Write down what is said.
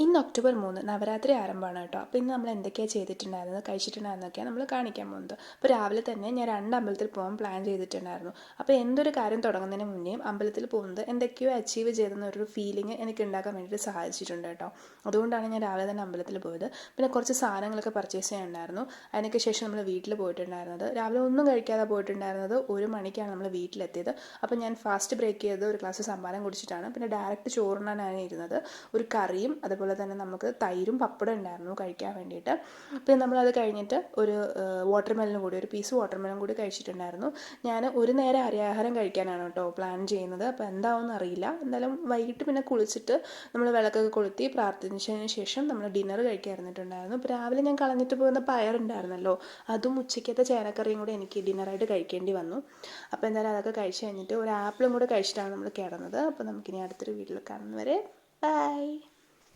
ഇന്ന് ഒക്ടോബർ 3 നവരാത്രി ആരംഭമാണ് കേട്ടോ. അപ്പോൾ ഇന്ന് നമ്മൾ എന്തൊക്കെയാണ് ചെയ്തിട്ടുണ്ടായിരുന്നത്, കഴിച്ചിട്ടുണ്ടായിരുന്നൊക്കെയാണ് നമ്മൾ കാണിക്കാൻ പോകുന്നത്. അപ്പോൾ രാവിലെ തന്നെ ഞാൻ 2 അമ്പലത്തിൽ പോകാൻ പ്ലാൻ ചെയ്തിട്ടുണ്ടായിരുന്നു. അപ്പോൾ എന്തൊരു കാര്യം തുടങ്ങുന്നതിന് മുന്നേയും അമ്പലത്തിൽ പോകുന്നത് എന്തൊക്കെയോ അച്ചീവ് ചെയ്തെന്നൊരു ഫീലിംഗ് എനിക്ക് ഉണ്ടാക്കാൻ വേണ്ടിയിട്ട് സഹായിച്ചിട്ടുണ്ട് കേട്ടോ. അതുകൊണ്ടാണ് ഞാൻ രാവിലെ തന്നെ അമ്പലത്തിൽ പോയത്. പിന്നെ കുറച്ച് സാധനങ്ങളൊക്കെ പർച്ചേസ് ചെയ്യാനുണ്ടായിരുന്നു. അതിനൊക്കെ ശേഷം നമ്മൾ വീട്ടിൽ പോയിട്ടുണ്ടായിരുന്നത്. രാവിലെ ഒന്നും കഴിക്കാതെ പോയിട്ടുണ്ടായിരുന്നത്. 1 മണിക്കാണ് നമ്മൾ വീട്ടിലെത്തിയത്. അപ്പോൾ ഞാൻ ഫാസ്റ്റ് ബ്രേക്ക് ചെയ്ത് ഒരു ഗ്ലാസ് സംഭാരം കുടിച്ചിട്ടാണ് പിന്നെ ഡയറക്റ്റ് ചോറുണ്ണാനാണ് ഇരുന്നത്. ഒരു കറിയും അതുപോലെ തന്നെ നമുക്ക് തൈരും പപ്പടം ഉണ്ടായിരുന്നു കഴിക്കാൻ വേണ്ടിയിട്ട്. പിന്നെ നമ്മളത് കഴിഞ്ഞിട്ട് ഒരു വാട്ടർമെലനും കൂടി, ഒരു പീസ് വാട്ടർമെലൻ കൂടി കഴിച്ചിട്ടുണ്ടായിരുന്നു. ഞാൻ ഒരു നേരം അരിയാഹാരം കഴിക്കാനാണ് കേട്ടോ പ്ലാൻ ചെയ്യുന്നത്. അപ്പോൾ എന്താവുമെന്ന് അറിയില്ല. എന്തായാലും വൈകിട്ട് പിന്നെ കുളിച്ചിട്ട് നമ്മൾ വിളക്കൊക്കെ കൊളുത്തി പ്രാർത്ഥിച്ചതിന് ശേഷം നമ്മൾ ഡിന്നർ കഴിക്കാൻ ഇരുന്നിട്ടുണ്ടായിരുന്നു. അപ്പോൾ രാവിലെ ഞാൻ കളഞ്ഞിട്ട് പോകുന്ന പയറുണ്ടായിരുന്നല്ലോ, അതും ഉച്ചയ്ക്കത്തെ ചേനക്കറിയും കൂടെ എനിക്ക് ഡിന്നറായിട്ട് കഴിക്കേണ്ടി വന്നു. അപ്പോൾ എന്തായാലും അതൊക്കെ കഴിച്ച് കഴിഞ്ഞിട്ട് ഒരു ആപ്പിളും കൂടെ കഴിച്ചിട്ടാണ് നമ്മൾ കിടന്നത്. അപ്പോൾ നമുക്കിനി അടുത്തൊരു വീട്ടിൽ കാണുന്നവരെ ബൈ.